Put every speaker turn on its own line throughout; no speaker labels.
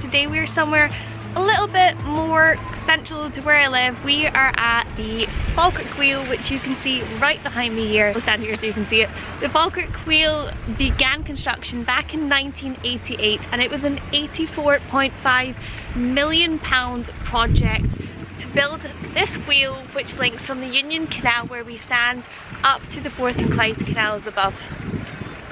today we're somewhere a little bit more central to where I live. We are at the Falkirk Wheel, which you can see right behind me here. I'll stand here so you can see it. The Falkirk Wheel began construction back in 1988 and it was an £84.5 million project to build this wheel, which links from the Union Canal where we stand up to the Forth and Clyde Canals above.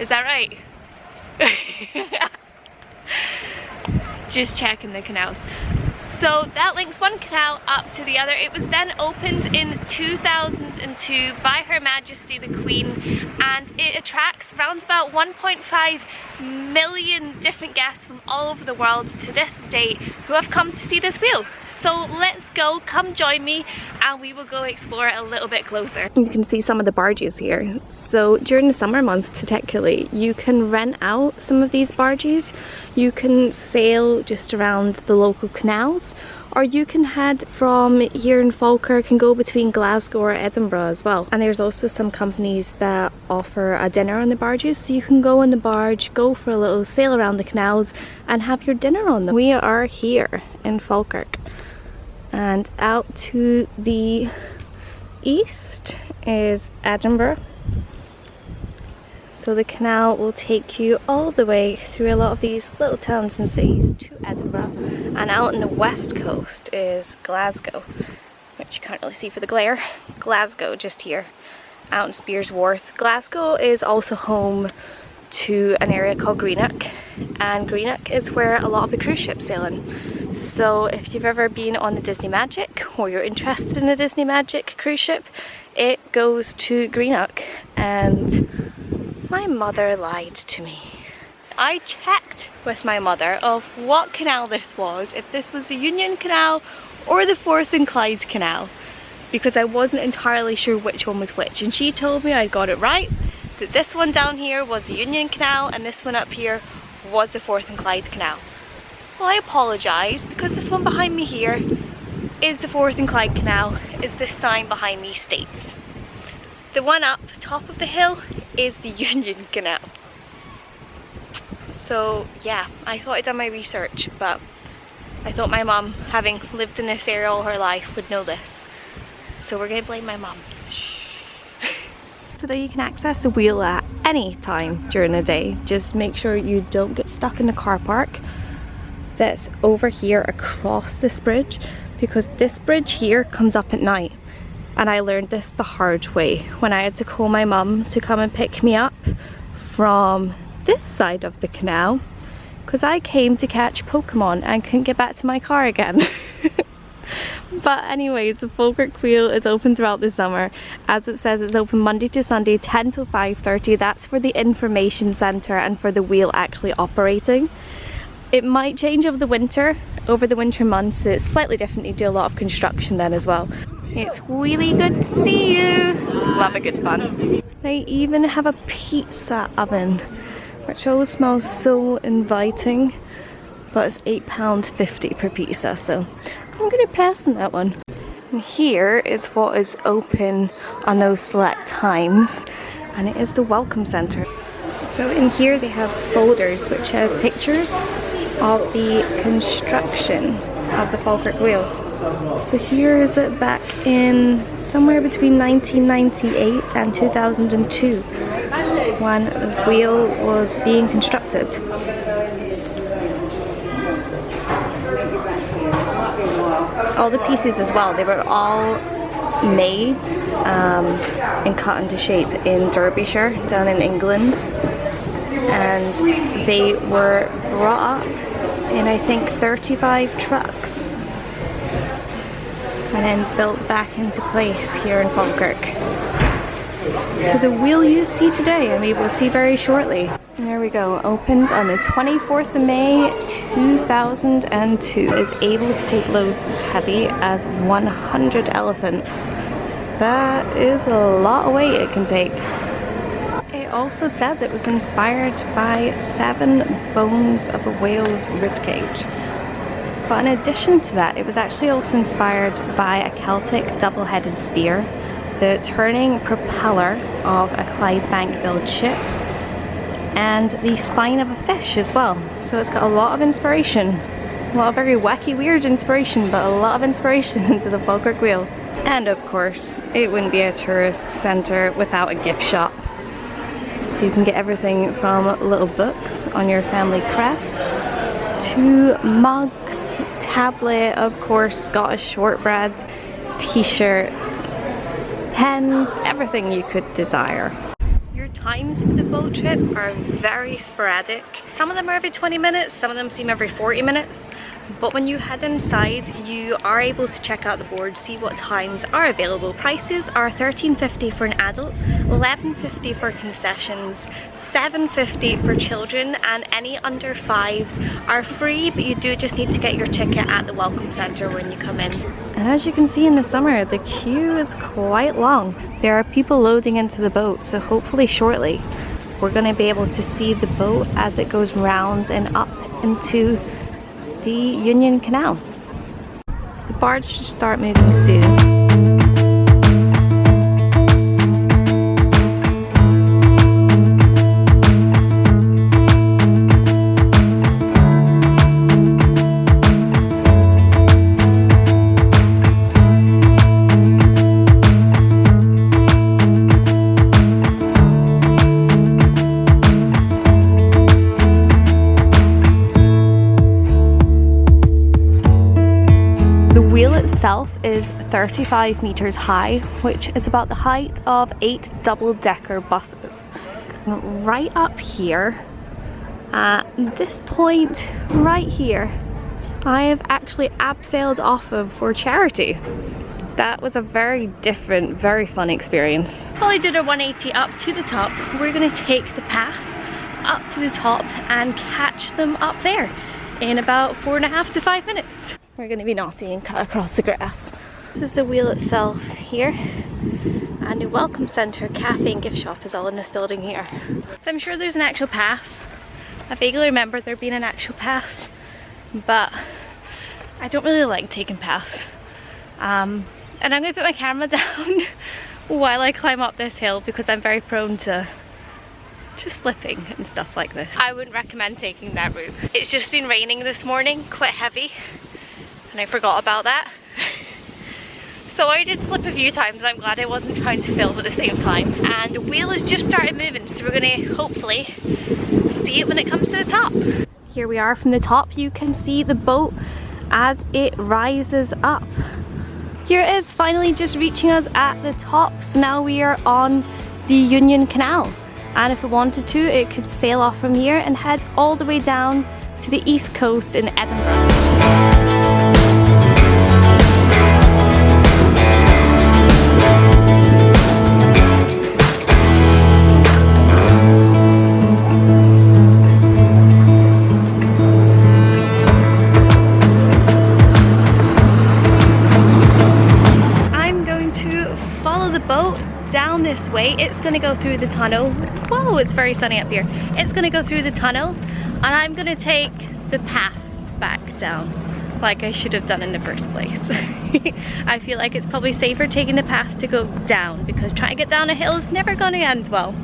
Is that right? Just checking the canals. So that links one canal up to the other. It was then opened in 2002 by Her Majesty the Queen, and it attracts around about 1.5 million different guests from all over the world to this date who have come to see this wheel. So let's go, come join me and we will go explore it a little bit closer. You can see some of the barges here. So during the summer months particularly, you can rent out some of these barges. You can sail just around the local canals, or you can head from here in Falkirk and go between Glasgow or Edinburgh as well. And there's also some companies that offer a dinner on the barges, so you can go on the barge, go for a little sail around the canals and have your dinner on them. We are here in Falkirk, and out to the east is Edinburgh. So the canal will take you all the way through a lot of these little towns and cities to Edinburgh. And out on the west coast is Glasgow, which you can't really see for the glare. Glasgow just here, out in Spears Wharf. Glasgow is also home to an area called Greenock, and Greenock is where a lot of the cruise ships sail in. So if you've ever been on the Disney Magic, or you're interested in a Disney Magic cruise ship, it goes to Greenock. And my mother lied to me. I checked with my mother of what canal this was, if this was the Union Canal or the Forth and Clyde Canal, because I wasn't entirely sure which one was which, and she told me I got it right, that this one down here was the Union Canal and this one up here was the Forth and Clyde Canal. Well, I apologise, because this one behind me here is the Forth and Clyde Canal, as this sign behind me states. The one up top of the hill is the Union Canal. So yeah, I thought I'd done my research, but I thought my mum, having lived in this area all her life, would know this. So we're gonna blame my mum. So that you can access the wheel at any time during the day. Just make sure you don't get stuck in the car park that's over here across this bridge, because this bridge here comes up at night. And I learned this the hard way when I had to call my mum to come and pick me up from this side of the canal, because I came to catch Pokemon and couldn't get back to my car again. But anyways, the Falkirk Wheel is open throughout the summer. As it says, it's open Monday to Sunday 10 till 5:30. That's for the information centre and for the wheel actually operating. It might change over the winter months. It's slightly different. You do a lot of construction then as well. It's really good to see you. Love a good bun. They even have a pizza oven, which always smells so inviting, but it's £8.50 per pizza, so I'm gonna pass on that one. And here is what is open on those select times, and it is the Welcome Centre. So in here they have folders which have pictures of the construction of the Falkirk Wheel. So here is it back in somewhere between 1998 and 2002 when the wheel was being constructed. All the pieces as well, they were all made and cut into shape in Derbyshire down in England, and they were brought up in I think 35 trucks and then built back into place here in Falkirk. So the wheel you see today and we will see very shortly. And there we go, opened on the 24th of May 2002. Is able to take loads as heavy as 100 elephants. That is a lot of weight it can take. It also says it was inspired by 7 bones of a whale's ribcage. But in addition to that, it was actually also inspired by a Celtic double-headed spear, the turning propeller of a Clydebank built ship, and the spine of a fish as well. So it's got a lot of inspiration Well, a very wacky, weird inspiration, but a lot of inspiration into the Falkirk Wheel. And of course, it wouldn't be a tourist centre without a gift shop. So you can get everything from little books on your family crest to mugs, tablet, of course, Scottish shortbread, t-shirts, pens, everything you could desire. Your times for the boat trip are very sporadic. Some of them are every 20 minutes, some of them seem every 40 minutes. But when you head inside, you are able to check out the board, see what times are available. Prices are £13.50 for an adult, £11.50 for concessions, £7.50 for children, and any under 5s are free, but you do just need to get your ticket at the welcome centre when you come in. And as you can see in the summer, the queue is quite long. There are people loading into the boat, so hopefully shortly we're going to be able to see the boat as it goes round and up into the Union Canal. So the barge should start moving soon. Is 35 meters high, which is about the height of 8 double-decker buses. And right up here, at this point right here, I have actually abseiled off of for charity. That was a very different, very fun experience. While I did a 180 up to the top, we're going to take the path up to the top and catch them up there in about 4.5 to 5 minutes. We're going to be naughty and cut across the grass. This is the wheel itself here, and the welcome centre, cafe and gift shop is all in this building here. So I'm sure there's an actual path. I vaguely remember there being an actual path, but I don't really like taking paths. And I'm going to put my camera down while I climb up this hill because I'm very prone to slipping and stuff like this. I wouldn't recommend taking that route. It's just been raining this morning, quite heavy. And I forgot about that. So I did slip a few times. I'm glad I wasn't trying to film at the same time. And the wheel has just started moving, so we're gonna hopefully see it when it comes to the top. Here we are from the top. You can see the boat as it rises up. Here it is, finally just reaching us at the top. So now we are on the Union Canal. And if it wanted to, it could sail off from here and head all the way down to the east coast in Edinburgh. Down this way, it's going to go through the tunnel. Whoa, it's very sunny up here. It's going to go through the tunnel, and I'm going to take the path back down like I should have done in the first place. I feel like it's probably safer taking the path to go down, because trying to get down a hill is never going to end well.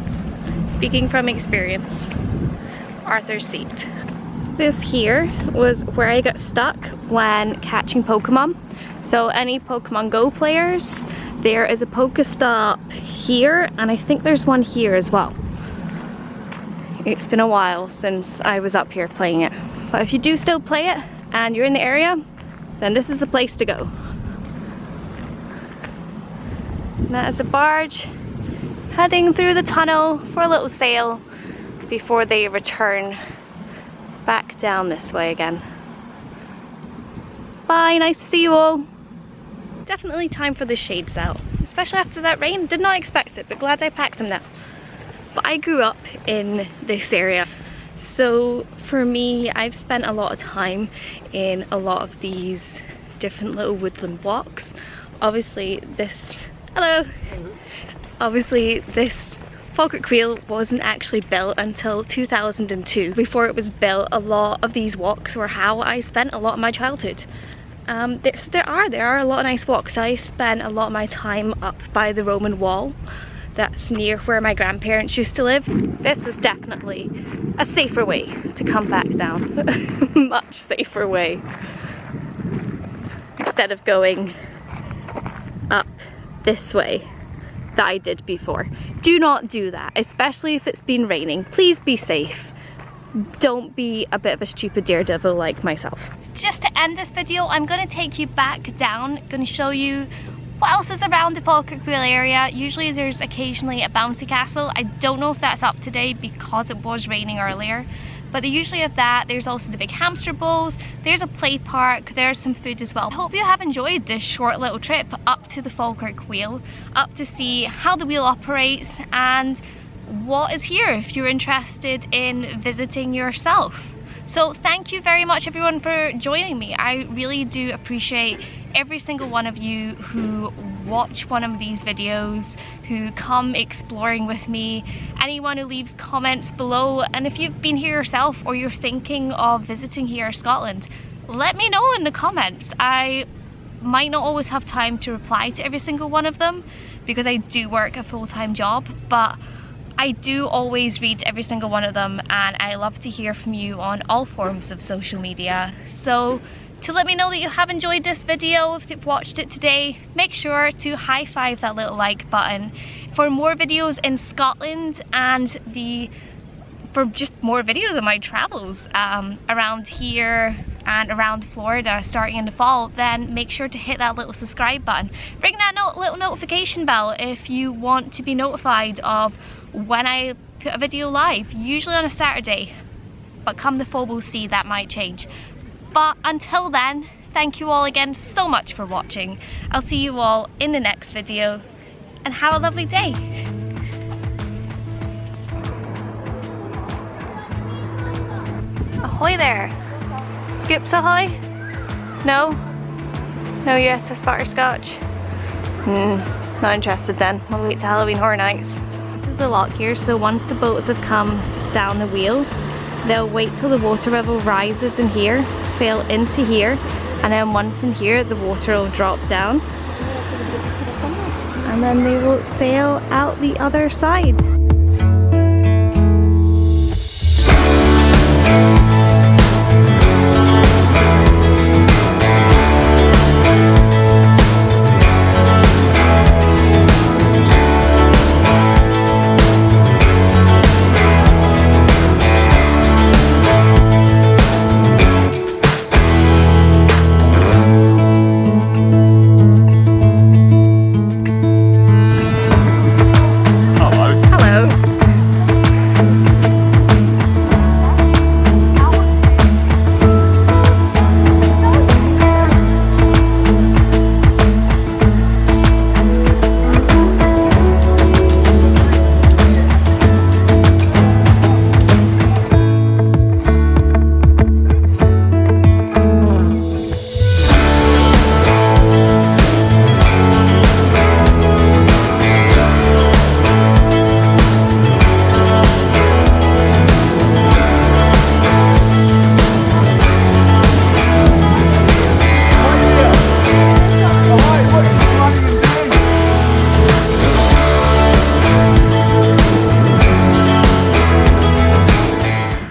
Speaking from experience. Arthur's seat. This here was where I got stuck when catching Pokemon. So any Pokemon Go players, there is a Pokestop here, and I think there's one here as well. It's been a while since I was up here playing it. But if you do still play it and you're in the area, then this is the place to go. And that is a barge heading through the tunnel for a little sail before they return back down this way again. Bye, nice to see you all. Definitely time for the shades out, especially after that rain. Did not expect it, but glad I packed them now. But I grew up in this area, so for me, I've spent a lot of time in a lot of these different little woodland walks. Obviously this, hello! Obviously this Falkirk Wheel wasn't actually built until 2002. Before it was built, a lot of these walks were how I spent a lot of my childhood. There are a lot of nice walks. I spent a lot of my time up by the Roman wall, that's near where my grandparents used to live. This was definitely a safer way to come back down. Much safer way. Instead of going up this way that I did before. Do not do that, especially if it's been raining. Please be safe. Don't be a bit of a stupid daredevil like myself. Just to end this video, I'm going to take you back down. Going to show you what else is around the Falkirk Wheel area. Usually there's occasionally a bouncy castle. I don't know if that's up today because it was raining earlier, but they usually have that. There's also the big hamster bowls, there's a play park, there's some food as well. I hope you have enjoyed this short little trip up to the Falkirk Wheel, up to see how the wheel operates and what is here if you're interested in visiting yourself. So thank you very much everyone for joining me. I really do appreciate every single one of you who watch one of these videos, who come exploring with me, anyone who leaves comments below, and if you've been here yourself or you're thinking of visiting here in Scotland, let me know in the comments. I might not always have time to reply to every single one of them because I do work a full-time job, but I do always read every single one of them and I love to hear from you on all forms of social media. So to let me know that you have enjoyed this video, if you've watched it today, make sure to high five that little like button. For more videos in Scotland and for just more videos of my travels around here and around Florida starting in the fall, then make sure to hit that little subscribe button. Ring that little notification bell if you want to be notified of when I put a video live, usually on a Saturday, but come the fall we'll see, that might change. But until then, thank you all again so much for watching. I'll see you all in the next video and have a lovely day. Ahoy there! Scoops ahoy? No? No USS Butterscotch? Not interested then. We'll wait till Halloween Horror Nights. This is a lock here, so once the boats have come down the wheel, they'll wait till the water level rises in here, sail into here, and then once in here the water will drop down and then they will sail out the other side.